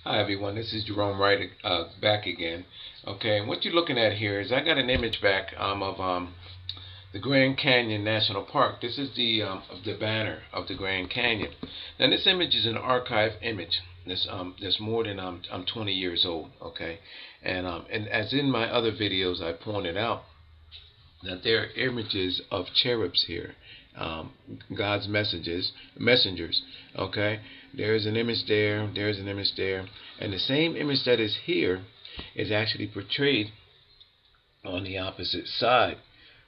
Hi everyone, this is Gerone Wright back again. Okay, and what you're looking at here is I got an image back of the Grand Canyon National Park. This is the banner of the Grand Canyon. Now this image is an archive image. That's more than I'm 20 years old. Okay, and as in my other videos I pointed out that there are images of cherubs here, um, God's messengers. Okay, there's an image there, there's an image there, and the same image that is here is actually portrayed on the opposite side.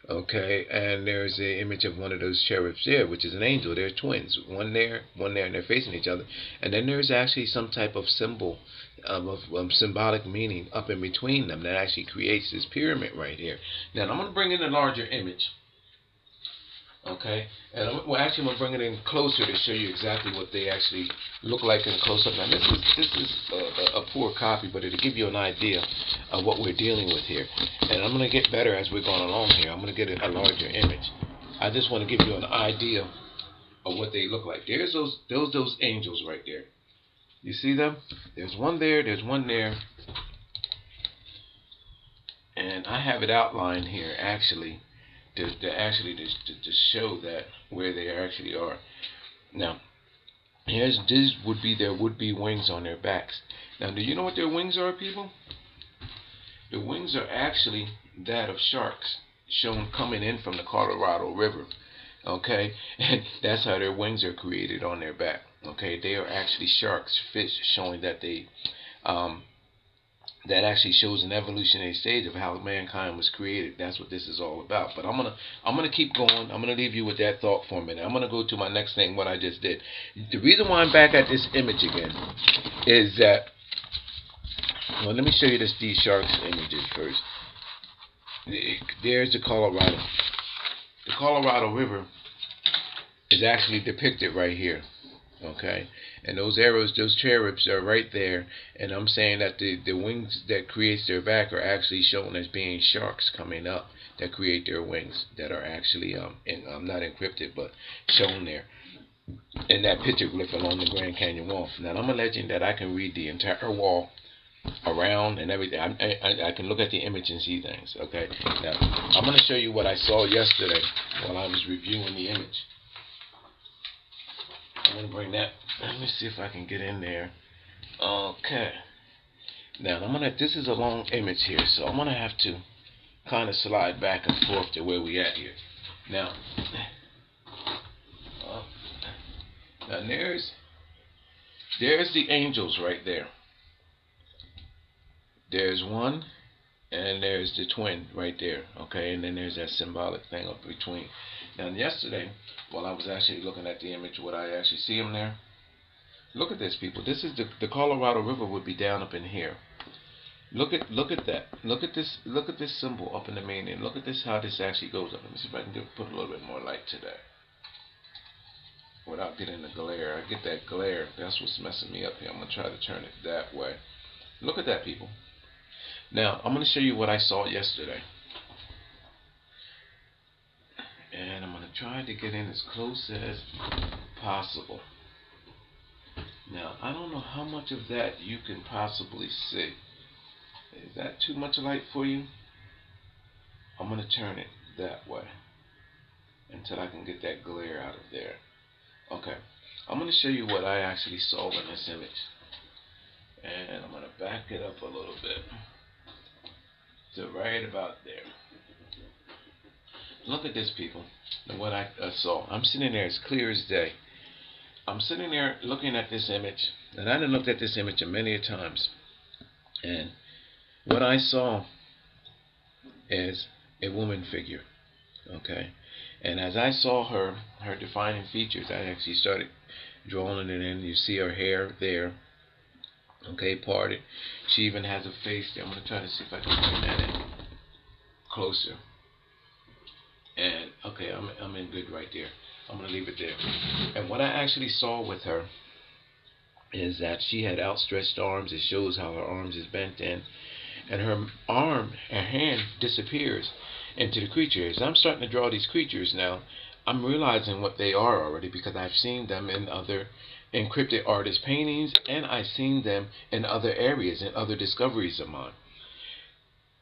Okay, and there's an image of one of those cherubs there, which is an angel. They're twins, one there, and they're facing each other. And then there's actually some type of symbol of symbolic meaning up in between them that actually creates this pyramid right here. Now I'm going to bring in a larger image. Okay, and I'm going to bring it in closer to show you exactly what they actually look like in close up. Now this is a poor copy, but it'll give you an idea of what we're dealing with here. And I'm going to get better as we're going along here. I'm going to get a larger image. I just want to give you an idea of what they look like. There's those angels right there. You see them? There's one there. There's one there. And I have it outlined here actually. To show that where they actually are. Now, this would be their would-be wings on their backs. Now, do you know what their wings are, people? The wings are actually that of sharks, shown coming in from the Colorado River. Okay, and that's how their wings are created on their back. Okay, they are actually sharks, fish, showing that that actually shows an evolutionary stage of how mankind was created. That's what this is all about. But I'm gonna keep going. I'm gonna leave you with that thought for a minute. I'm gonna go to my next thing, what I just did. The reason why I'm back at this image again is that, well, let me show you these sharks images first. There's the Colorado. The Colorado River is actually depicted right here. Okay, and those arrows, those cherubs are right there, and I'm saying that the wings that creates their back are actually shown as being sharks coming up that create their wings, that are actually not encrypted but shown there in that picture glyph along the Grand Canyon wall. Now I'm a legend that I can read the entire wall around and everything. I can look at the image and see things. Okay, now I'm going to show you what I saw yesterday while I was reviewing the image. I'm going to bring that. Let me see if I can get in there. Okay. Now this is a long image here, so I'm gonna have to kind of slide back and forth to where we at here. Now, now there's the angels right there. There's one, and there's the twin right there. Okay, and then there's that symbolic thing up between. Now yesterday, while I was actually looking at the image, would I actually see them there? Look at this, people. This is the Colorado River would be down up in here. Look at that. Look at this symbol up in the main end. Look at this, how this actually goes up. Let me see if I can put a little bit more light to that without getting the glare. I get that glare. That's what's messing me up here. I'm gonna try to turn it that way. Look at that, people. Now I'm gonna show you what I saw yesterday, and I'm gonna try to get in as close as possible. Now, I don't know how much of that you can possibly see. Is that too much light for you? I'm going to turn it that way until I can get that glare out of there. Okay, I'm going to show you what I actually saw in this image. And I'm going to back it up a little bit to right about there. Look at this, people, and what I saw. I'm sitting there as clear as day. I'm sitting there looking at this image, and I done looked at this image many a times, and what I saw is a woman figure, okay? And as I saw her defining features, I actually started drawing it in. You see her hair there, okay, parted. She even has a face there. I'm going to try to see if I can bring that in closer. And, okay, I'm in good right there. I'm going to leave it there. And what I actually saw with her is that she had outstretched arms. It shows how her arms is bent in. And her hand disappears into the creature. As I'm starting to draw these creatures now, I'm realizing what they are already because I've seen them in other encrypted artist paintings, and I've seen them in other areas and other discoveries of mine.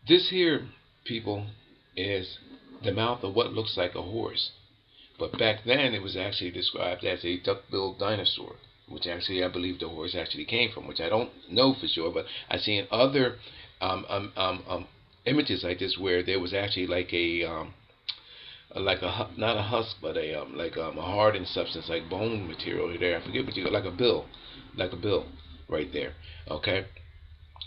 This here, people, is the mouth of what looks like a horse. But back then it was actually described as a duck-billed dinosaur, which actually I believe the horse actually came from, which I don't know for sure, but I see in other images like this where there was actually like a not a husk, but a hardened substance like bone material there. I forget what you got, like a bill right there. Okay.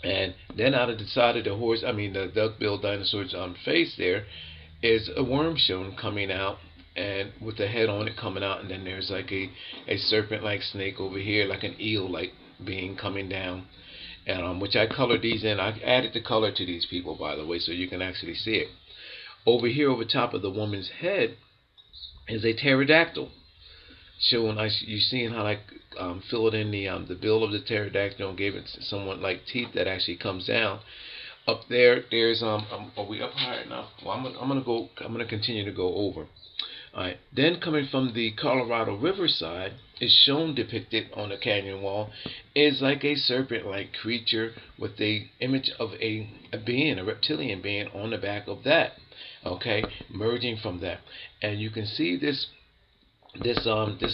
And then out of the side of the horse, the duck-billed dinosaur's face there is a worm shown coming out, and with the head on it coming out, and then there's like a serpent-like snake over here, like an eel-like being coming down, and which I colored these in. I added the color to these people, by the way, so you can actually see it. Over here, over top of the woman's head, is a pterodactyl. Showing, you seeing how I filled in the bill of the pterodactyl and gave it somewhat like teeth that actually comes down. Up there, there's are we up high enough? Well, I'm gonna continue to go over. All right. Then coming from the Colorado River side is shown depicted on the canyon wall is like a serpent-like creature with a image of a being, a reptilian being on the back of that. Okay, merging from that, and you can see this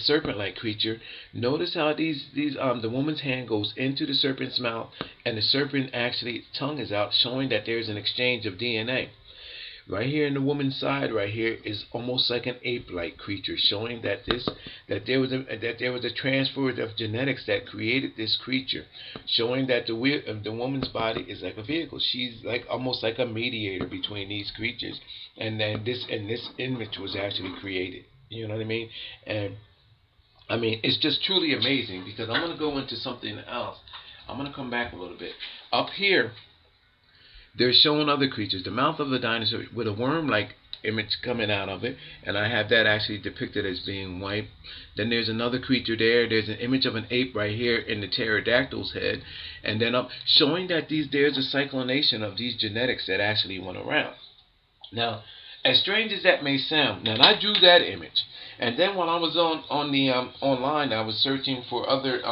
serpent-like creature. Notice how the woman's hand goes into the serpent's mouth, and the serpent actually tongue is out, showing that there's an exchange of DNA. Right here in the woman's side, right here, is almost like an ape-like creature, showing that there was a transfer of genetics that created this creature, showing that the woman's body is like a vehicle. She's like almost like a mediator between these creatures, and then this image was actually created. You know what I mean? And it's just truly amazing, because I'm going to go into something else. I'm going to come back a little bit. Up here, they're showing other creatures. The mouth of a dinosaur with a worm-like image coming out of it, and I have that actually depicted as being white. Then there's another creature there. There's an image of an ape right here in the pterodactyl's head, and then up showing that there's a cyclination of these genetics that actually went around. Now, as strange as that may sound, now I drew that image, and then when I was online, I was searching for other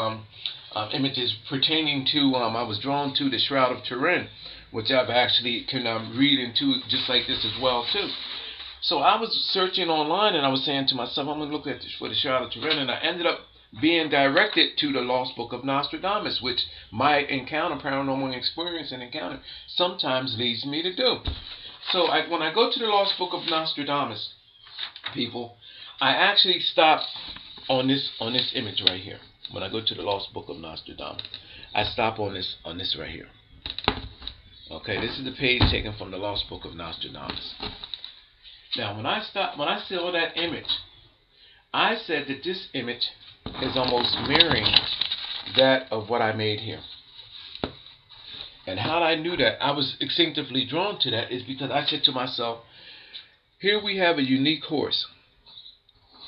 images pertaining to I was drawn to the Shroud of Turin, which I've actually can read into just like this as well too. So I was searching online, and I was saying to myself, I'm going to look at this for the Shroud of Turin, and I ended up being directed to the Lost Book of Nostradamus, which my paranormal experience and encounter sometimes leads me to do. So when I go to the Lost Book of Nostradamus, people, I actually stop on this image right here. When I go to the Lost Book of Nostradamus, I stop on this right here. Okay, this is the page taken from the Lost Book of Nostradamus. Now, when I saw that image, I said that this image is almost mirroring that of what I made here. And how I knew that, I was instinctively drawn to that, is because I said to myself, here we have a unique horse,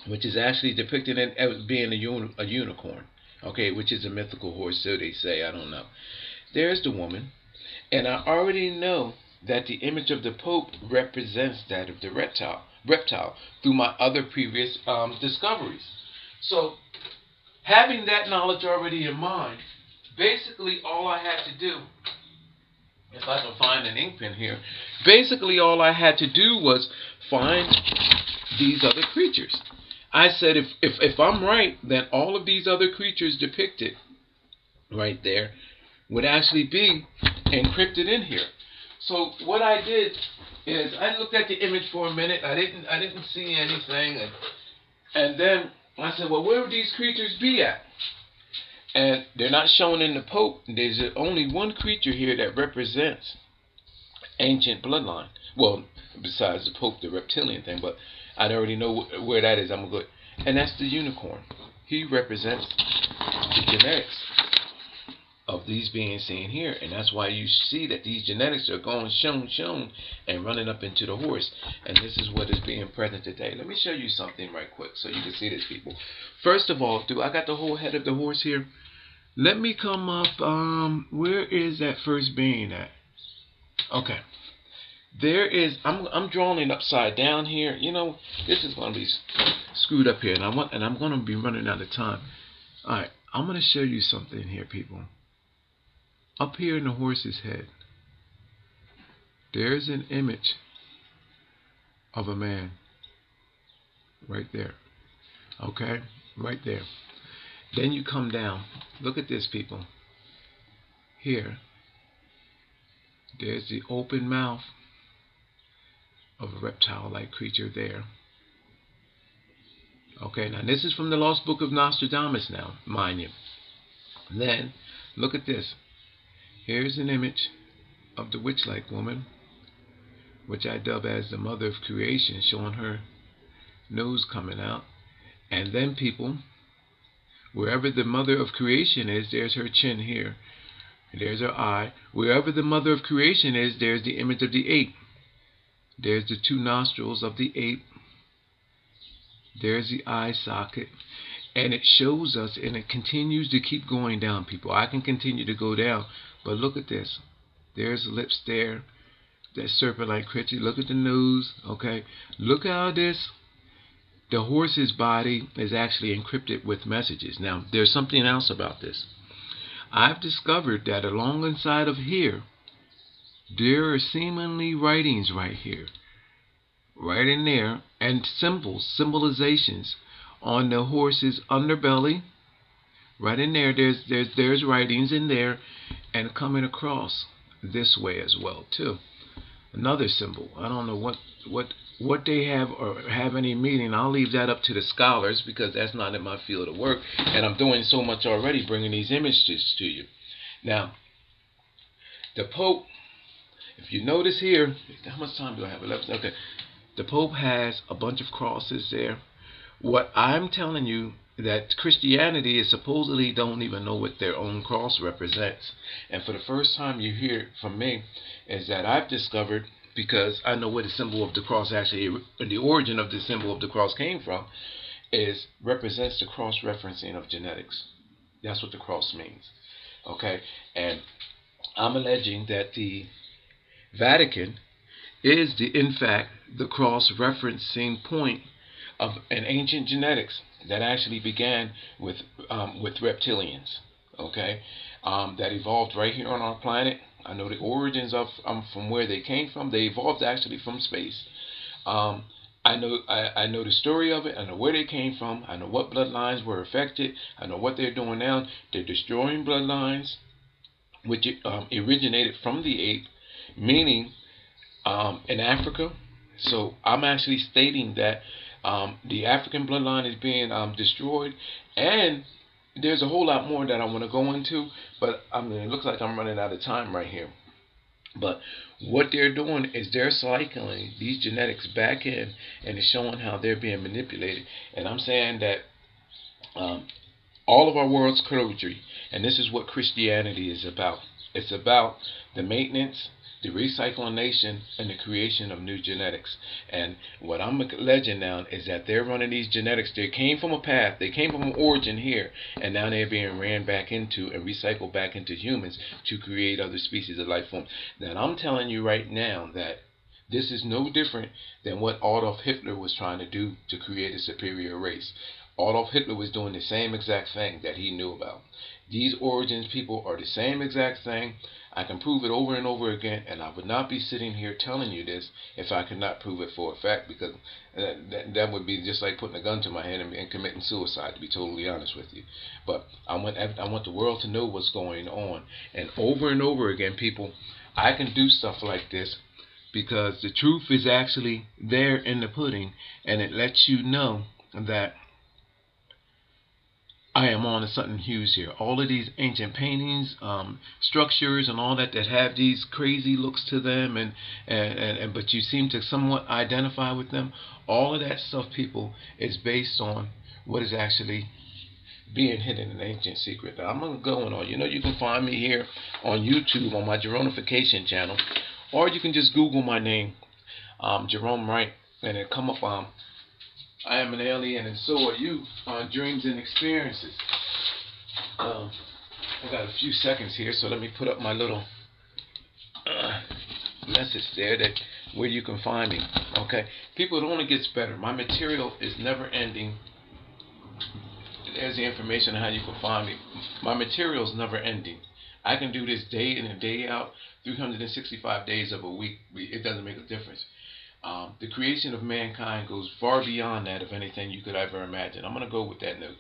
which is actually depicted as being a unicorn, okay, which is a mythical horse, so they say, I don't know. There's the woman, and I already know that the image of the Pope represents that of the reptile through my other previous discoveries. So, having that knowledge already in mind, basically all I had to do, if I can find an ink pen here, basically all I had to do was find these other creatures. I said if I'm right, then all of these other creatures depicted right there would actually be encrypted in here. So what I did is I looked at the image for a minute. I didn't see anything, and then I said, well, where would these creatures be at? And they're not shown in the Pope. There's only one creature here that represents ancient bloodline. Well, besides the Pope, the reptilian thing, but I already know where that is. I'm going to go, and that's the unicorn. He represents the genetics of these beings seen here, and that's why you see that these genetics are going shown and running up into the horse, and this is what is being present today. Let me show you something right quick so you can see this, people. First of all, I got the whole head of the horse here. Let me come up, where is that first being at? Okay, there is, I'm drawing it upside down here. You know, this is going to be screwed up here, and I'm going to be running out of time. Alright, I'm going to show you something here, people. Up here in the horse's head, there's an image of a man right there. Okay? Right there. Then you come down. Look at this, people. Here, there's the open mouth of a reptile-like creature there. Okay, now this is from the Lost Book of Nostradamus now, mind you. Then, look at this. Here's an image of the witch-like woman, which I dub as the mother of creation, showing her nose coming out. And then, people, wherever the mother of creation is, there's her chin here. There's her eye. Wherever the mother of creation is, there's the image of the ape. There's the two nostrils of the ape. There's the eye socket. And it shows us, and it continues to keep going down, people. I can continue to go down, but look at this. There's the lips there. That serpent-like creature. Look at the nose. Okay. Look how this, the horse's body is actually encrypted with messages. Now, there's something else about this. I've discovered that along inside of here, there are seemingly writings right here, right in there, and symbols, symbolizations on the horse's underbelly. Right in there, there's writings in there, and coming across this way as well too. Another symbol. I don't know what they have or have any meaning. I'll leave that up to the scholars, because that's not in my field of work, and I'm doing so much already bringing these images to you. Now, the Pope, if you notice here, how much time do I have left? Okay, the Pope has a bunch of crosses there. What I'm telling you, that Christianity is supposedly don't even know what their own cross represents. And for the first time you hear it from me, is that I've discovered, because I know where the symbol of the cross actually, the origin of the symbol of the cross came from, is represents the cross-referencing of genetics. That's what the cross means. Okay? And I'm alleging that the Vatican is, in fact, the cross-referencing point of an ancient genetics that actually began with reptilians, okay, that evolved right here on our planet. I know the origins of from where they came from. They evolved actually from space. I know the story of it. I know where they came from. I know what bloodlines were affected. I know what they're doing now. They're destroying bloodlines, which originated from the ape, meaning in Africa. So I'm actually stating that the African bloodline is being destroyed, and there's a whole lot more that I want to go into, but I mean, it looks like I'm running out of time right here. But what they're doing is they're cycling these genetics back in, and it's showing how they're being manipulated. And I'm saying that all of our world's clergy, and this is what Christianity is about. It's about the maintenance, the recyclination, and the creation of new genetics. And what I'm alleging now is that they're running these genetics. They came from a path, they came from an origin here, and now they're being ran back into and recycled back into humans to create other species of life forms. Now, I'm telling you right now that this is no different than what Adolf Hitler was trying to do to create a superior race. Adolf Hitler was doing the same exact thing that he knew about. These origins, people, are the same exact thing. I can prove it over and over again, and I would not be sitting here telling you this if I could not prove it for a fact, because that would be just like putting a gun to my head and committing suicide, to be totally honest with you. But I want the world to know what's going on. And over again, people, I can do stuff like this because the truth is actually there in the pudding, and it lets you know that I am on to something huge here. All of these ancient paintings, structures, and all that have these crazy looks to them, and but you seem to somewhat identify with them. All of that stuff, people, is based on what is actually being hidden in ancient secret. Now, I'm gonna go on. You know, you can find me here on YouTube on my Geronification channel, or you can just Google my name, Gerone Wright, and it come up. I am an alien, and so are you, on Dreams and Experiences. I got a few seconds here, so let me put up my little message there that where you can find me. Okay, people, it only gets better. My material is never ending. there's the information on how you can find me. My material is never ending. I can do this day in and day out, 365 days of a week. It doesn't make a difference. The creation of mankind goes far beyond that of anything you could ever imagine. I'm going to go with that note.